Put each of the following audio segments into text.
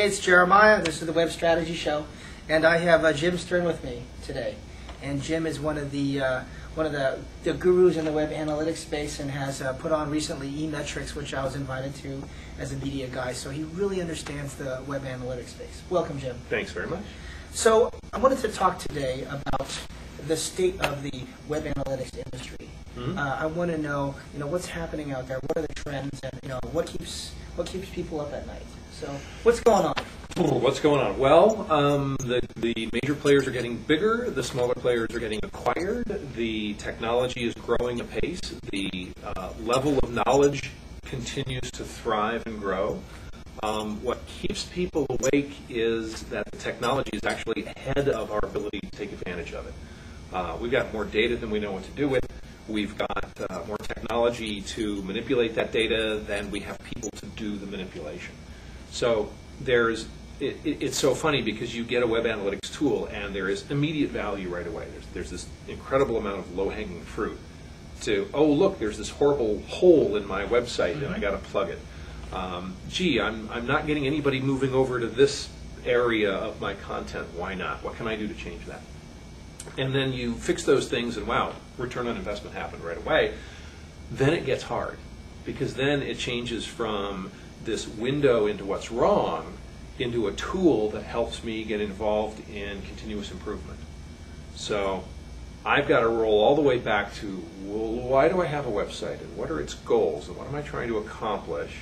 Hey, it's Jeremiah. This is the Web Strategy Show, and I have Jim Sterne with me today. And Jim is one of the gurus in the web analytics space, and has put on recently eMetrics, which I was invited to as a media guy. So he really understands the web analytics space. Welcome, Jim. Thanks very much. So I wanted to talk today about the state of the web analytics industry. I want to know, what's happening out there. What are the trends, and what keeps people up at night? So what's going on? What's going on? Well, the major players are getting bigger. The smaller players are getting acquired. The technology is growing apace. The level of knowledge continues to thrive and grow. What keeps people awake is that the technology is actually ahead of our ability to take advantage of it. We've got more data than we know what to do with. We've got more technology to manipulate that data than we have people to do the manipulation. So it's so funny because you get a web analytics tool and there is immediate value right away. There's this incredible amount of low-hanging fruit to, oh, look, there's this horrible hole in my website and I got to plug it. Gee, I'm not getting anybody moving over to this area of my content. Why not? What can I do to change that? And then you fix those things and wow, return on investment happened right away. Then it gets hard because then it changes from this window into what's wrong into a tool that helps me get involved in continuous improvement. So I've got to roll all the way back to, well, why do I have a website and what are its goals and what am I trying to accomplish?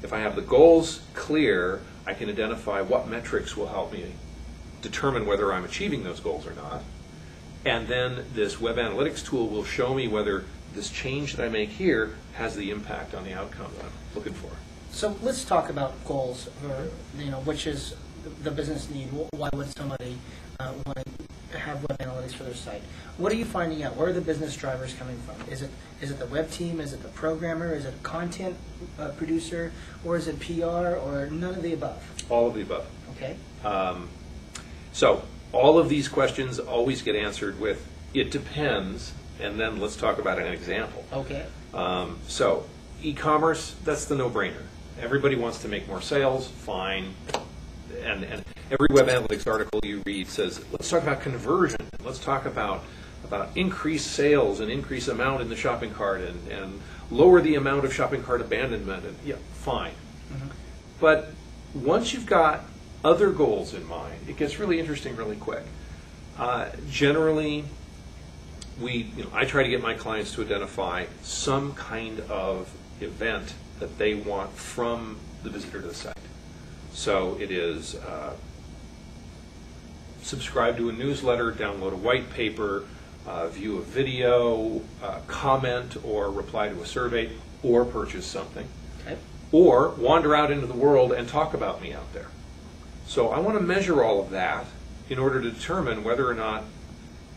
If I have the goals clear, I can identify what metrics will help me determine whether I'm achieving those goals or not. And then this web analytics tool will show me whether this change that I make here has the impact on the outcome that I'm looking for. So let's talk about goals, which is the business need. Why would somebody want to have web analytics for their site? What are you finding out? Where are the business drivers coming from? Is it the web team? Is it the programmer? Is it a content producer? Or is it PR? Or none of the above? All of the above. Okay. So all of these questions always get answered with, it depends, and then let's talk about an example. Okay. So e-commerce, that's the no-brainer. Everybody wants to make more sales, fine. And every web analytics article you read says, let's talk about conversion. Let's talk about increased sales and increased amount in the shopping cart and lower the amount of shopping cart abandonment. And yeah, fine. But once you've got other goals in mind, it gets really interesting really quick. Generally, I try to get my clients to identify some kind of event that they want from the visitor to the site. So it is subscribe to a newsletter, download a white paper, view a video, comment or reply to a survey, or purchase something. Okay. Or wander out into the world and talk about me out there. So I want to measure all of that in order to determine whether or not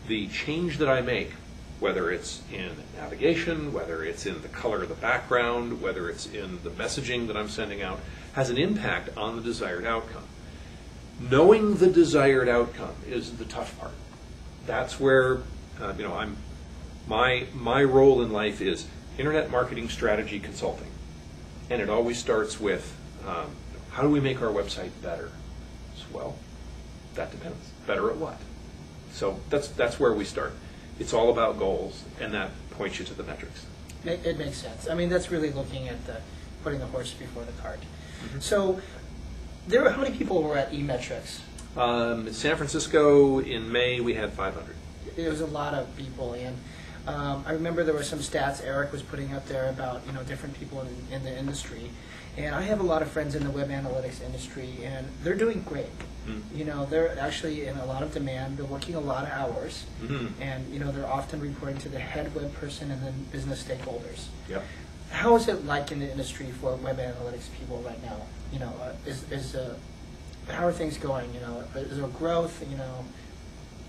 the change that I make, whether it's in navigation, whether it's in the color of the background, whether it's in the messaging that I'm sending out, has an impact on the desired outcome. Knowing the desired outcome is the tough part. That's where my role in life is internet marketing strategy consulting, and it always starts with how do we make our website better? So, well, that depends. Better at what? So that's where we start. It's all about goals, and that points you to the metrics. It makes sense. I mean, that's really looking at putting the horse before the cart. So, how many people were at eMetrics? In San Francisco in May, we had 500. There was a lot of people, and I remember there were some stats Eric was putting up there about different people in the industry. And I have a lot of friends in the web analytics industry, and they're doing great. They're actually in a lot of demand. They're working a lot of hours, and they're often reporting to the head web person and then business stakeholders. Yep. How is it like in the industry for web analytics people right now? How are things going? Is there growth?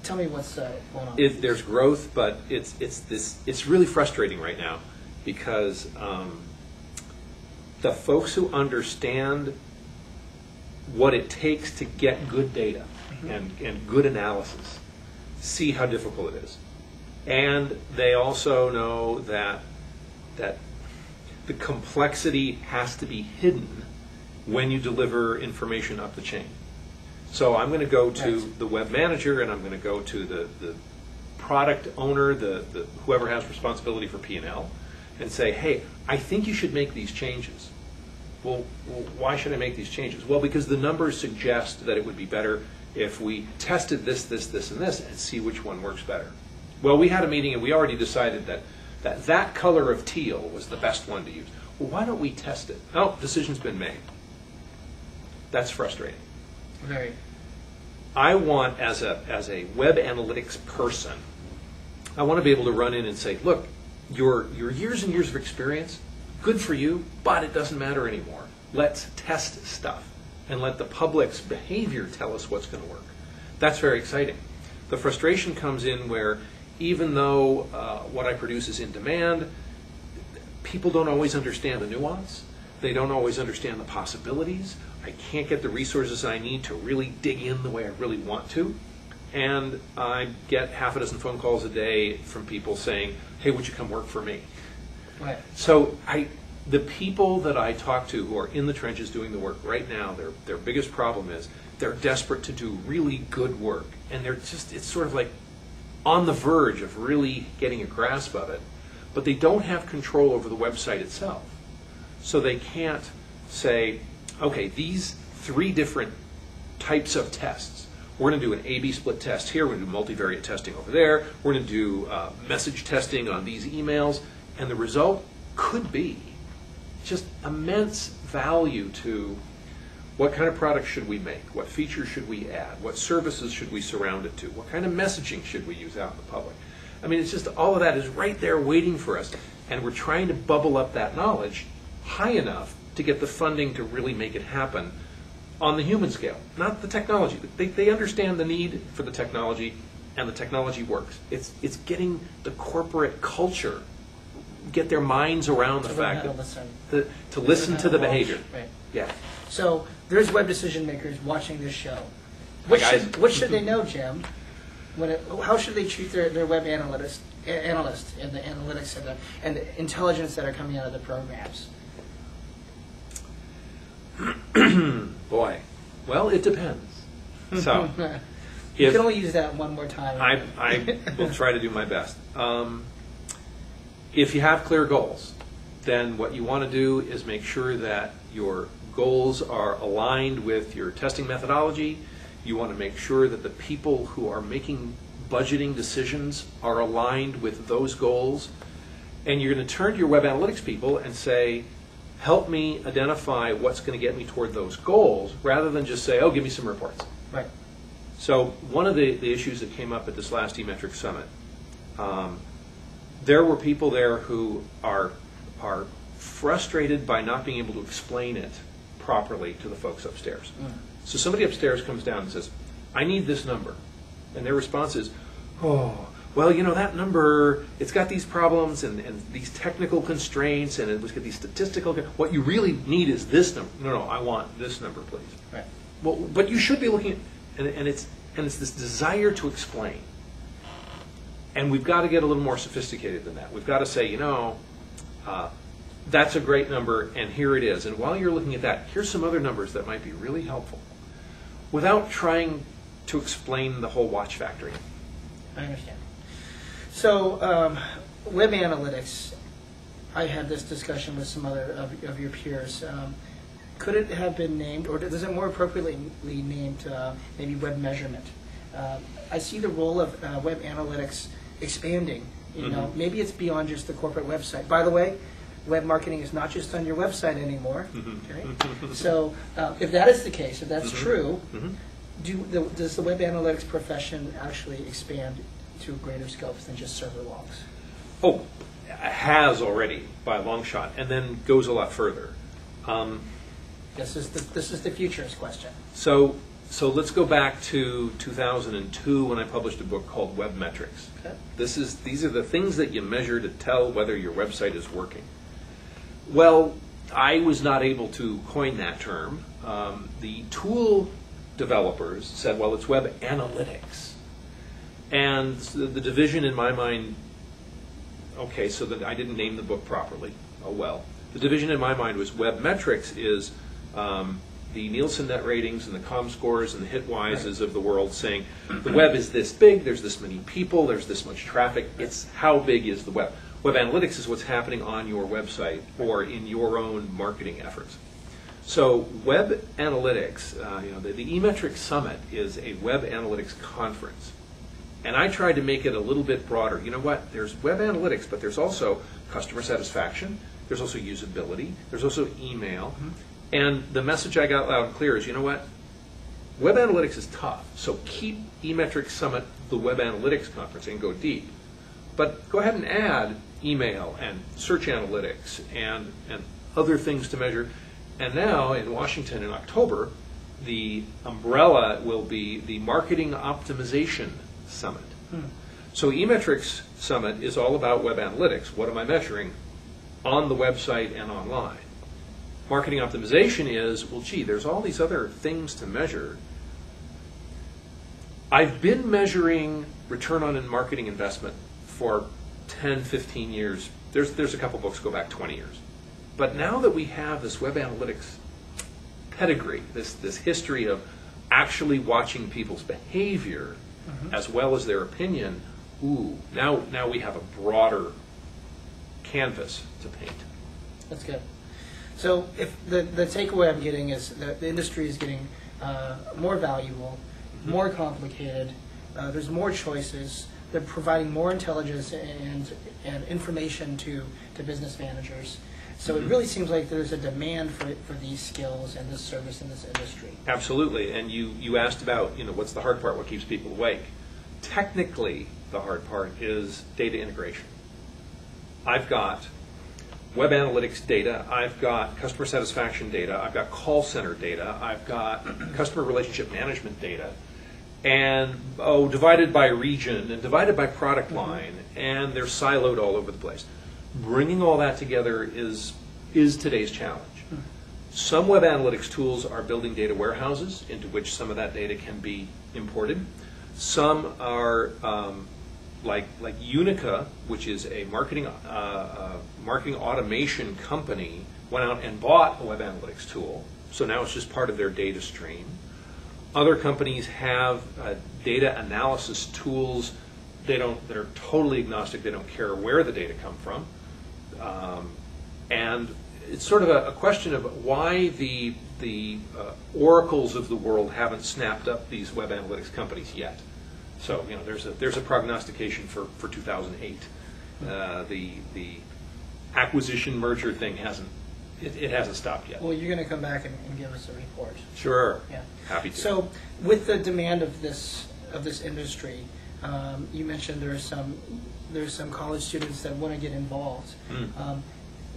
Tell me what's going on. There's growth, but it's really frustrating right now because the folks who understand what it takes to get good data and good analysis see how difficult it is. And they also know that the complexity has to be hidden when you deliver information up the chain. So I'm going to go to Right. the web manager, and I'm going to go to the product owner, the whoever has responsibility for P&L, and say, hey, I think you should make these changes. Well, why should I make these changes? Well, because the numbers suggest that it would be better if we tested this, this, this, and this, and see which one works better. Well, we had a meeting, and we already decided that color of teal was the best one to use. Well, why don't we test it? Oh, decision's been made. That's frustrating. Very. I want, as a web analytics person, I want to be able to run in and say, look, your years and years of experience, good for you, but it doesn't matter anymore. Let's test stuff and let the public's behavior tell us what's going to work. That's very exciting. The frustration comes in where even though what I produce is in demand, people don't always understand the nuance. They don't always understand the possibilities. I can't get the resources I need to really dig in the way I really want to. And I get half a dozen phone calls a day from people saying, hey, would you come work for me? Right. So the people that I talk to who are in the trenches doing the work right now, their biggest problem is they're desperate to do really good work. And it's sort of like on the verge of really getting a grasp of it. But they don't have control over the website itself. So they can't say, okay, these 3 different types of tests. We're going to do an A/B split test here. We're going to do multivariate testing over there. We're going to do message testing on these emails. And the result could be just immense value to what kind of product should we make? What features should we add? What services should we surround it to? What kind of messaging should we use out in the public? I mean, it's just all of that is right there waiting for us. And we're trying to bubble up that knowledge high enough to get the funding to really make it happen on the human scale, not the technology. They understand the need for the technology, and the technology works. It's getting the corporate culture, get their minds around the fact that to listen to the behavior. Right. Yeah. So there's web decision makers watching this show. What should they know, Jim? How should they treat their web analyst and the analytics and the intelligence that are coming out of the programs? Boy, well, it depends. So, you can only use that one more time. I will try to do my best. If you have clear goals, then what you want to do is make sure that your goals are aligned with your testing methodology. You want to make sure that the people who are making budgeting decisions are aligned with those goals. And you're going to turn to your web analytics people and say, help me identify what's going to get me toward those goals, rather than just say, oh, give me some reports. Right. So one of the issues that came up at this last eMetrics Summit, there were people there who are frustrated by not being able to explain it properly to the folks upstairs. So somebody upstairs comes down and says, I need this number. And their response is, oh, well, you know, that number, it's got these problems and these technical constraints, and it's got these statistical, what you really need is this number. No, I want this number, please. Right. Well, but you should be looking at, and it's this desire to explain. And we've got to get a little more sophisticated than that. We've got to say, you know, that's a great number, and here it is. And while you're looking at that, here's some other numbers that might be really helpful, without trying to explain the whole watch factory. I understand. So, web analytics, I had this discussion with some other of your peers. Could it have been named, or is it more appropriately named maybe web measurement? I see the role of web analytics expanding. You know, maybe it's beyond just the corporate website. By the way, web marketing is not just on your website anymore. Okay? So, if that is the case, if that's true, does the web analytics profession actually expand to greater scopes than just server logs? Oh, has already by a long shot, and then goes a lot further. This is the futurist question. So let's go back to 2002 when I published a book called Web Metrics. Okay. These are the things that you measure to tell whether your website is working. Well, I was not able to coin that term. The tool developers said, well, it's web analytics. And the division in my mind, okay, so that I didn't name the book properly. Oh well. The division in my mind was web metrics is the Nielsen net ratings and the ComScores and the HitWises of the world saying the web is this big, there's this many people, there's this much traffic. It's how big is the web. Web analytics is what's happening on your website or in your own marketing efforts. So web analytics, the eMetrics Summit is a web analytics conference. And I tried to make it a little bit broader. You know what? There's web analytics, but there's also customer satisfaction. There's also usability. There's also email. And the message I got loud and clear is, you know what? Web analytics is tough. So keep eMetrics Summit the web analytics conference and go deep. But go ahead and add email and search analytics and other things to measure. And now in Washington in October, the umbrella will be the Marketing Optimization Summit. So eMetrics Summit is all about web analytics. What am I measuring on the website and online? Marketing optimization is, well, gee, there's all these other things to measure. I've been measuring return on marketing investment for 10, 15 years. There's a couple books go back 20 years. But now that we have this web analytics pedigree, this history of actually watching people's behavior as well as their opinion, now we have a broader canvas to paint. That's good. So if the takeaway I'm getting is that the industry is getting more valuable, more complicated, there's more choices, they're providing more intelligence and information to business managers. So it really seems like there's a demand for these skills and this service in this industry. Absolutely. And you asked about, what's the hard part, what keeps people awake. Technically, the hard part is data integration. I've got web analytics data, I've got customer satisfaction data, I've got call center data, I've got customer relationship management data, and divided by region and divided by product line, and they're siloed all over the place. Bringing all that together is today's challenge. Some web analytics tools are building data warehouses into which some of that data can be imported. Some are like Unica, which is a marketing automation company, went out and bought a web analytics tool. So now it's just part of their data stream. Other companies have data analysis tools. That are totally agnostic. They don't care where the data come from. And it's sort of a question of why the oracles of the world haven't snapped up these web analytics companies yet. So there's a prognostication for 2008. The acquisition merger thing hasn't stopped yet. Well, you're going to come back and give us a report. Sure. Yeah. Happy to. So with the demand of this industry, you mentioned there's some college students that want to get involved.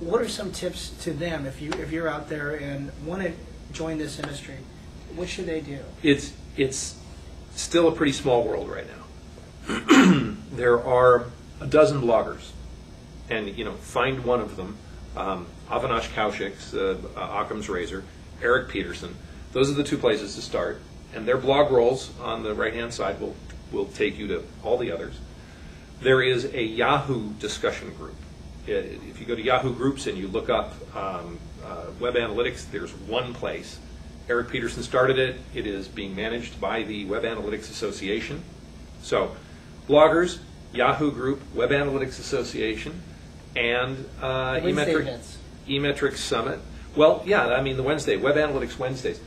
What are some tips to them if you're out there and want to join this industry? What should they do? It's still a pretty small world right now. There are a dozen bloggers, and find one of them. Avinash Kaushik's Occam's Razor, Eric Peterson. Those are the two places to start, and their blog roles on the right-hand side will take you to all the others. There is a Yahoo discussion group. If you go to Yahoo Groups and you look up web analytics, there's one place. Eric Peterson started it. It is being managed by the Web Analytics Association. So bloggers, Yahoo Group, Web Analytics Association, and eMetrics Summit. Well, yeah, I mean the Wednesday, Web Analytics Wednesdays.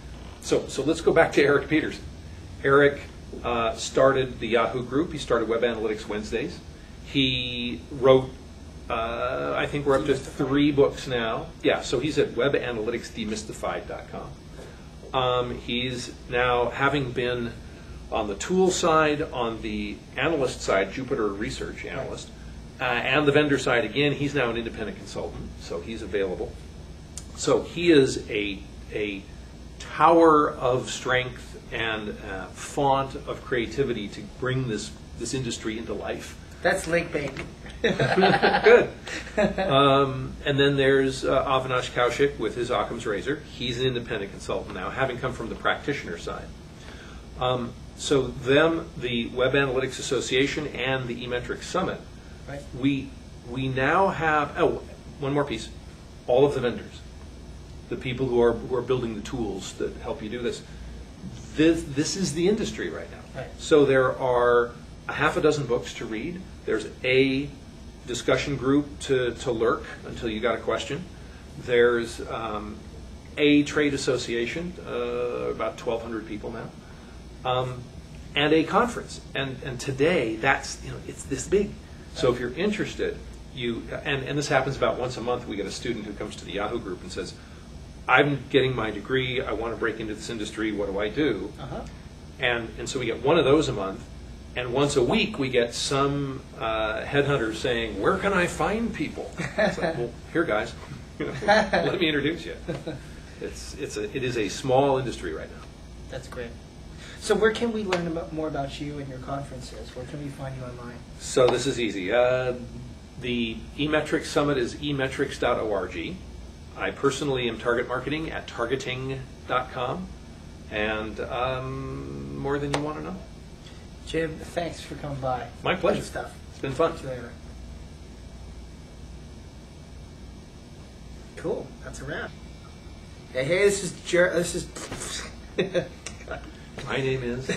So let's go back to Eric Peterson. Eric started the Yahoo Group. He started Web Analytics Wednesdays. He wrote, I think we're up to 3 books now. Yeah, so he's at webanalyticsdemystified.com. He's now, having been on the tool side, on the analyst side, Jupiter Research Analyst, and the vendor side again, he's now an independent consultant, so he's available. So he is a tower of strength and font of creativity to bring this industry into life. That's link bait. Good. And then there's Avinash Kaushik with his Occam's Razor. He's an independent consultant now, having come from the practitioner side. So them, the Web Analytics Association and the eMetrics Summit, right. we now have, one more piece, all of the vendors. the people who are building the tools that help you do this. This is the industry right now. Right. So there are a half a dozen books to read. There's a discussion group to lurk until you got a question. There's a trade association, about 1,200 people now, and a conference. And today, that's, it's this big. So if you're interested, and this happens about once a month. We get a student who comes to the Yahoo group and says, I'm getting my degree, I want to break into this industry, what do I do? And so we get one of those a month, and once a week we get some headhunter saying, where can I find people? It's like, well, here guys, let me introduce you. It is a small industry right now. That's great. So where can we learn more about you and your conferences? Where can we find you online? So this is easy. The eMetrics Summit is emetrics.org. I personally am target marketing at targeting.com, and more than you want to know. Jim, thanks for coming by. My pleasure. Good stuff. It's been fun. See you later. Cool. That's a wrap. Hey, this is My name is.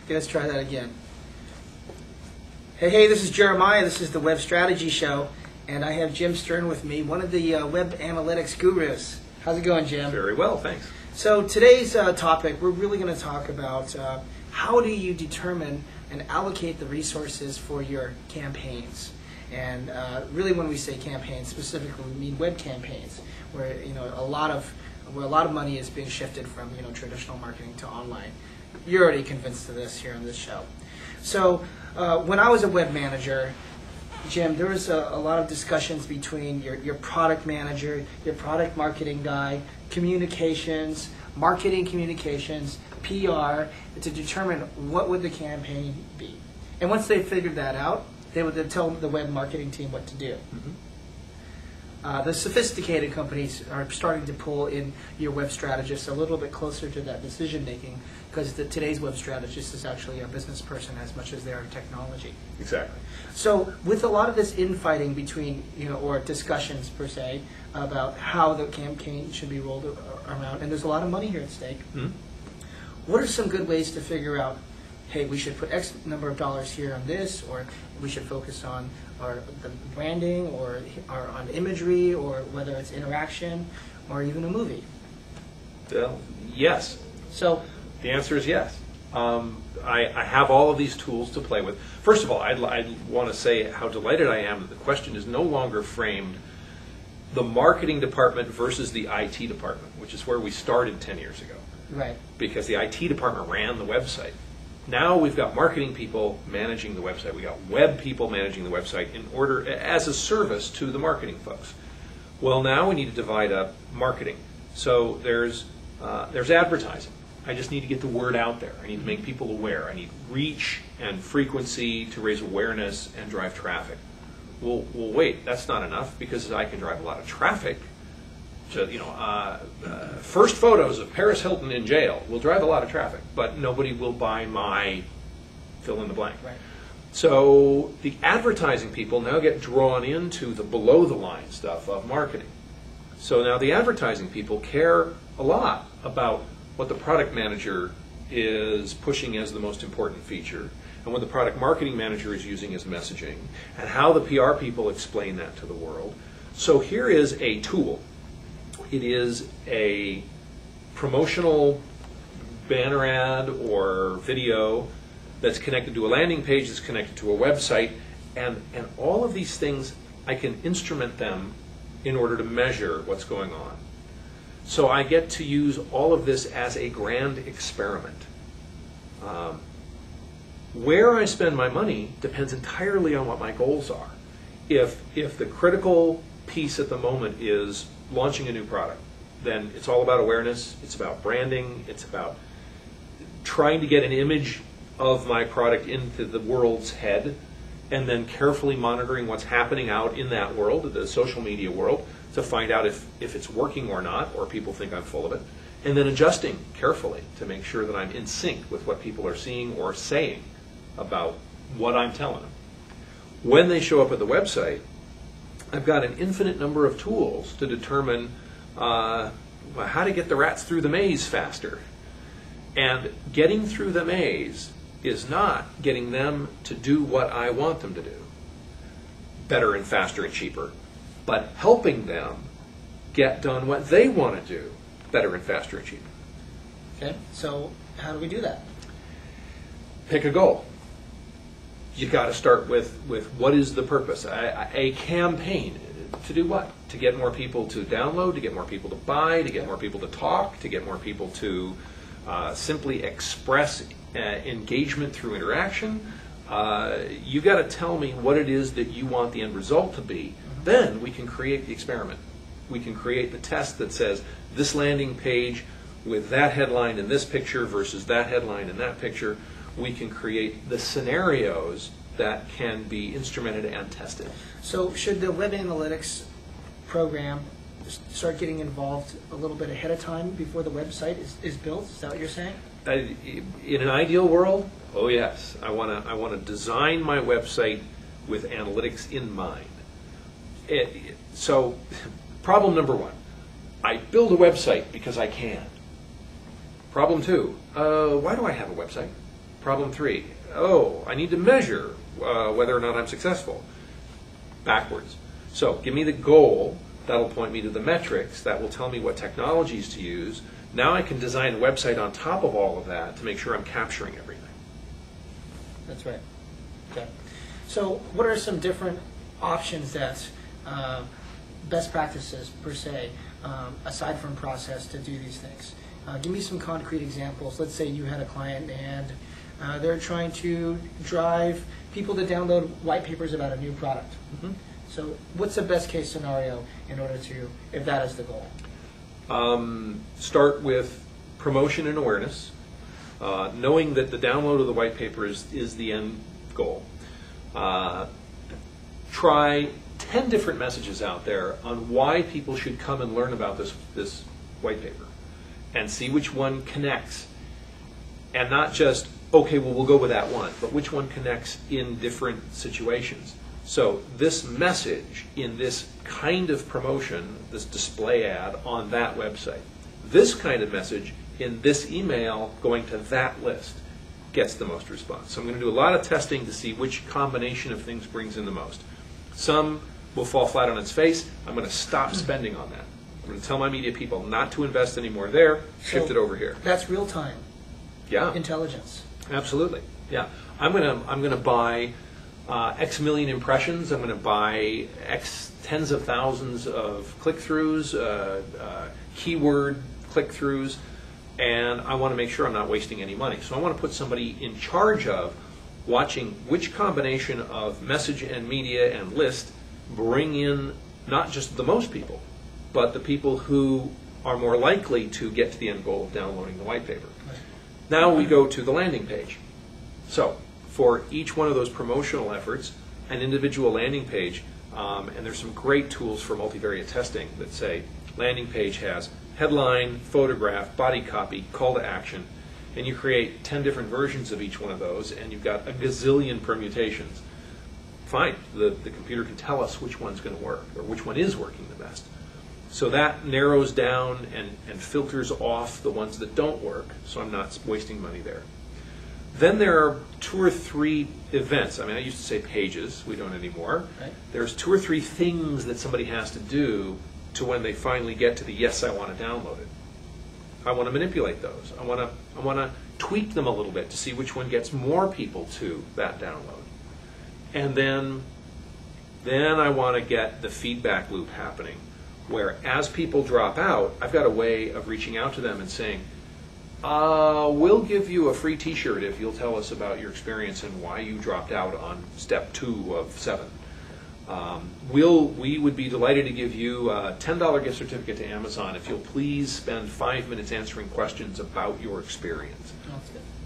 Let's try that again. Hey, this is Jeremiah. This is the Web Strategy Show, and I have Jim Sterne with me, one of the web analytics gurus. How's it going, Jim? Very well, thanks. So today's topic, we're really going to talk about how do you determine and allocate the resources for your campaigns. And really, when we say campaigns, specifically, we mean web campaigns, where a lot of money is being shifted from traditional marketing to online. You're already convinced of this here on this show. So when I was a web manager, Jim, there was a lot of discussions between your product manager, your product marketing guy, communications, marketing communications, PR, to determine what would the campaign be. And once they figured that out, they would then tell the web marketing team what to do. The sophisticated companies are starting to pull in your web strategist a little bit closer to that decision making, because today's web strategist is actually a business person as much as they are technology. Exactly. So with a lot of this infighting between, or discussions per se, about how the campaign should be rolled around, and there's a lot of money here at stake, what are some good ways to figure out, hey, we should put X number of dollars here on this, or we should focus on the branding, or on imagery, or whether it's interaction, or even a movie? Well, yes. So the answer is yes. I have all of these tools to play with. First of all, I'd want to say how delighted I am that the question is no longer framed the marketing department versus the IT department, which is where we started 10 years ago. Right. Because the IT department ran the website. Now we've got marketing people managing the website. We've got web people managing the website in order as a service to the marketing folks. Well, now we need to divide up marketing. So there's advertising. I just need to get the word out there. I need to make people aware. I need reach and frequency to raise awareness and drive traffic. Well, wait, that's not enough, because I can drive a lot of traffic. So, first photos of Paris Hilton in jail will drive a lot of traffic, but nobody will buy my fill in the blank. Right. So the advertising people now get drawn into the below the line stuff of marketing. So now the advertising people care a lot about what the product manager is pushing as the most important feature, and what the product marketing manager is using as messaging, and how the PR people explain that to the world. So here is a tool. It is a promotional banner ad or video that's connected to a landing page, that's connected to a website, and all of these things, I can instrument them in order to measure what's going on. So I get to use all of this as a grand experiment. Where I spend my money depends entirely on what my goals are. If the critical piece at the moment is launching a new product, then it's all about awareness, it's about branding, it's about trying to get an image of my product into the world's head, and then carefully monitoring what's happening out in that world, the social media world, to find out if it's working or not, or people think I'm full of it, and then adjusting carefully to make sure that I'm in sync with what people are seeing or saying about what I'm telling them. When they show up at the website, I've got an infinite number of tools to determine how to get the rats through the maze faster. And getting through the maze is not getting them to do what I want them to do, better and faster and cheaper, but helping them get done what they want to do, better and faster and cheaper. Okay, so how do we do that? Pick a goal. You've got to start with what is the purpose? A campaign. To do what? To get more people to download, to get more people to buy, to get more people to talk, to get more people to simply express engagement through interaction. You've got to tell me what it is that you want the end result to be. Then we can create the experiment. We can create the test that says this landing page with that headline in this picture versus that headline in that picture. We can create the scenarios that can be instrumented and tested. So should the web analytics program start getting involved a little bit ahead of time before the website is built? Is that what you're saying? In an ideal world, oh yes. I want to design my website with analytics in mind. So problem number one, I build a website because I can. Problem two, why do I have a website? Problem three, I need to measure whether or not I'm successful. Backwards. So give me the goal. That'll point me to the metrics. That will tell me what technologies to use. Now I can design a website on top of all of that to make sure I'm capturing everything. That's right. Okay. So what are some different options that, best practices per se, aside from process to do these things? Give me some concrete examples. Let's say you had a client and they're trying to drive people to download white papers about a new product. Mm-hmm. So what's the best case scenario in order to, if that is the goal? Start with promotion and awareness, knowing that the download of the white paper is the end goal. Try 10 different messages out there on why people should come and learn about this white paper, and see which one connects. And not just, okay, well, we'll go with that one, but which one connects in different situations. So this message in this kind of promotion, this display ad on that website, this kind of message in this email going to that list gets the most response. So I'm going to do a lot of testing to see which combination of things brings in the most. Some will fall flat on its face. I'm going to stop spending on that. I'm going to tell my media people not to invest anymore there, shift it over here. That's real time. Yeah. Intelligence. Absolutely. Yeah. I'm going to buy X million impressions. I'm going to buy X tens of thousands of click-throughs, keyword click-throughs, and I want to make sure I'm not wasting any money. So I want to put somebody in charge of watching which combination of message and media and list bring in not just the most people, but the people who are more likely to get to the end goal of downloading the white paper. Now we go to the landing page. So for each one of those promotional efforts, an individual landing page, and there's some great tools for multivariate testing that say landing page has headline, photograph, body copy, call to action, and you create 10 different versions of each one of those, and you've got a gazillion permutations. Fine, the computer can tell us which one's going to work, or which one is working the best. So that narrows down and filters off the ones that don't work, so I'm not wasting money there. Then there are 2 or 3 events. I mean, I used to say pages. We don't anymore. Right. There's 2 or 3 things that somebody has to do to when they finally get to the yes, I want to download it. I want to manipulate those. I want to tweak them a little bit to see which one gets more people to that download. And then I want to get the feedback loop happening, where as people drop out, I've got a way of reaching out to them and saying, we'll give you a free t-shirt if you'll tell us about your experience and why you dropped out on step 2 of 7. We would be delighted to give you a $10 gift certificate to Amazon if you'll please spend 5 minutes answering questions about your experience.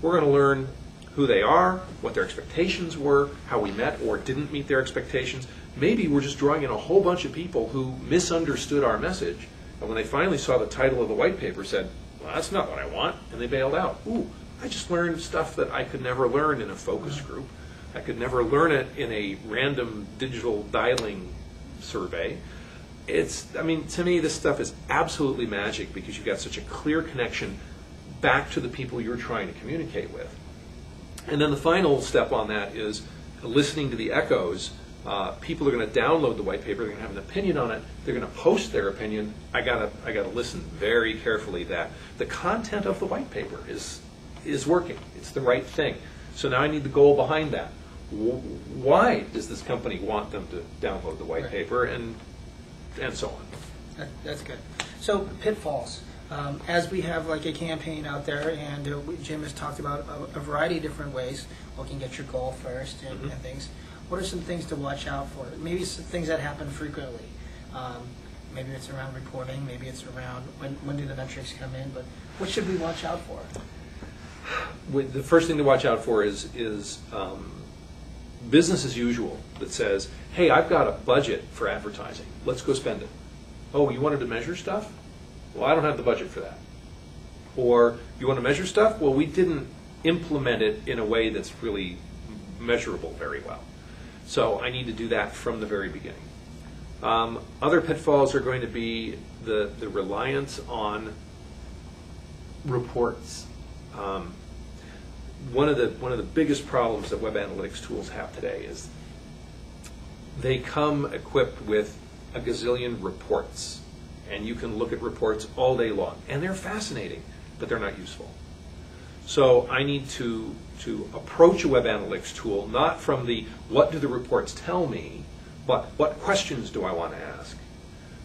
We're going to learn who they are, what their expectations were, how we met or didn't meet their expectations. Maybe we're just drawing in a whole bunch of people who misunderstood our message, and when they finally saw the title of the white paper said, well, that's not what I want, and they bailed out. Ooh, I just learned stuff that I could never learn in a focus group. I could never learn it in a random digital dialing survey. I mean, to me, this stuff is absolutely magic because you've got such a clear connection back to the people you're trying to communicate with. And then the final step on that is listening to the echoes. People are going to download the white paper. They're going to have an opinion on it. They're going to post their opinion. I gotta listen very carefully that the content of the white paper is working. It's the right thing. So now I need the goal behind that. Why does this company want them to download the white paper, and so on? That's good. So pitfalls. As we have like a campaign out there, and Jim has talked about a variety of different ways looking at your goal first and things. What are some things to watch out for? Maybe some things that happen frequently. Maybe it's around reporting. Maybe it's around when do the metrics come in. But what should we watch out for? The first thing to watch out for is business as usual that says, hey, I've got a budget for advertising. Let's go spend it. Oh, you wanted to measure stuff? Well, I don't have the budget for that. Or you want to measure stuff? Well, we didn't implement it in a way that's really measurable very well. So I need to do that from the very beginning. Other pitfalls are going to be the reliance on reports. One of the biggest problems that web analytics tools have today is they come equipped with a gazillion reports, and you can look at reports all day long, and they're fascinating, but they're not useful. So I need to approach a web analytics tool not from the what do the reports tell me, but what questions do I want to ask,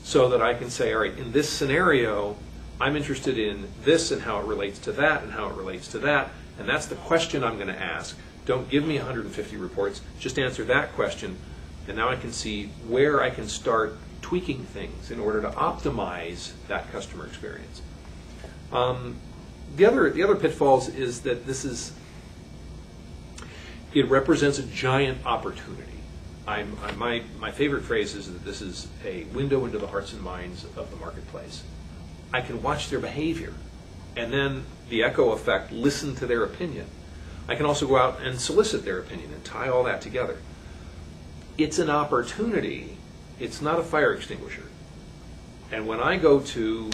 so that I can say, all right, in this scenario, I'm interested in this and how it relates to that and how it relates to that, and that's the question I'm going to ask. Don't give me 150 reports, just answer that question, and now I can see where I can start tweaking things in order to optimize that customer experience. The other pitfalls is that it represents a giant opportunity. My favorite phrase is that this is a window into the hearts and minds of the marketplace. I can watch their behavior, and then the echo effect, listen to their opinion. I can also go out and solicit their opinion and tie all that together. It's an opportunity. It's not a fire extinguisher. And when I go to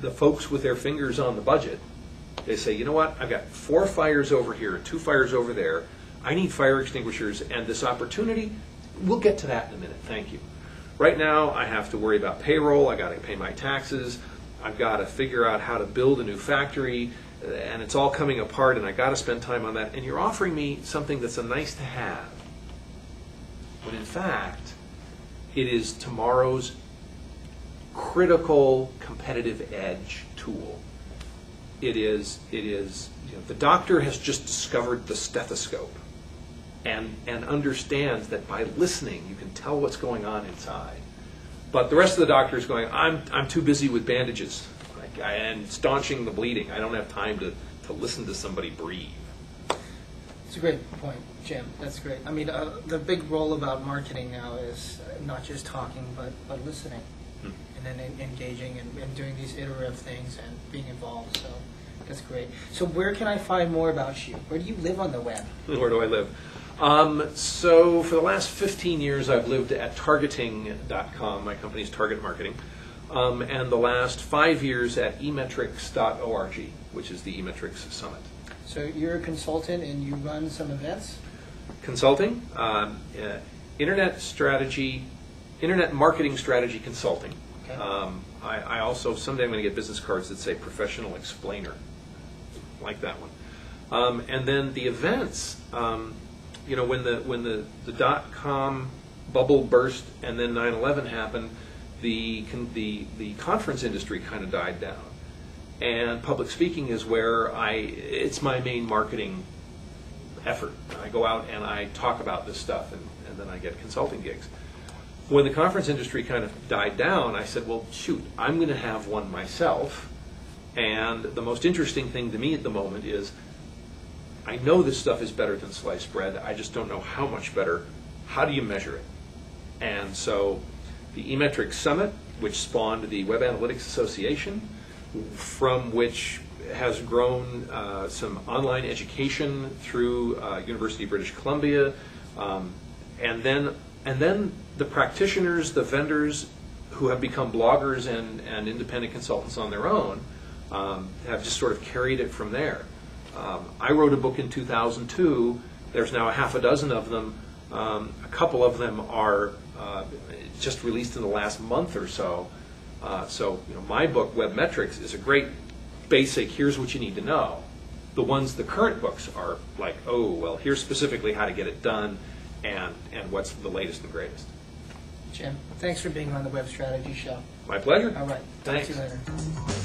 the folks with their fingers on the budget, they say, you know what, I've got 4 fires over here and 2 fires over there. I need fire extinguishers, and this opportunity, we'll get to that in a minute, thank you. Right now, I have to worry about payroll, I got to pay my taxes, I've got to figure out how to build a new factory, and it's all coming apart, and I got to spend time on that, and you're offering me something that's a nice to have. When in fact, it is tomorrow's critical competitive edge tool. It is the doctor has just discovered the stethoscope and understands that by listening you can tell what's going on inside. But the rest of the doctor is going, I'm too busy with bandages and staunching the bleeding. I don't have time to listen to somebody breathe. It's a great point, Jim. That's great. I mean, the big role about marketing now is not just talking, but listening, and then engaging and doing these iterative things and being involved. So that's great. So where can I find more about you? Where do you live on the web? Where do I live? So for the last 15 years, I've lived at targeting.com. My company's Target Marketing. And the last 5 years at emetrics.org, which is the eMetrics Summit. So you're a consultant and you run some events? Consulting, internet marketing strategy consulting. Okay. I also, someday I'm going to get business cards that say professional explainer. Like that one. And then the events, when the dot-com bubble burst and then 9/11 happened, the conference industry kind of died down. And public speaking is where it's my main marketing effort. I go out and I talk about this stuff, and then I get consulting gigs. When the conference industry kind of died down, I said, well, shoot, I'm going to have one myself. And the most interesting thing to me at the moment is I know this stuff is better than sliced bread. I just don't know how much better. How do you measure it? And so the eMetrics Summit, which spawned the Web Analytics Association, from which has grown some online education through University of British Columbia, and then the practitioners, the vendors, who have become bloggers and independent consultants on their own have just sort of carried it from there. I wrote a book in 2002. There's now a half a dozen of them. A couple of them are just released in the last month or so. So my book, Web Metrics, is a great basic, here's what you need to know. The current books are like, oh, well, here's specifically how to get it done and what's the latest and greatest. Jim, thanks for being on the Web Strategy Show. My pleasure. All right. Thanks. Talk to you later.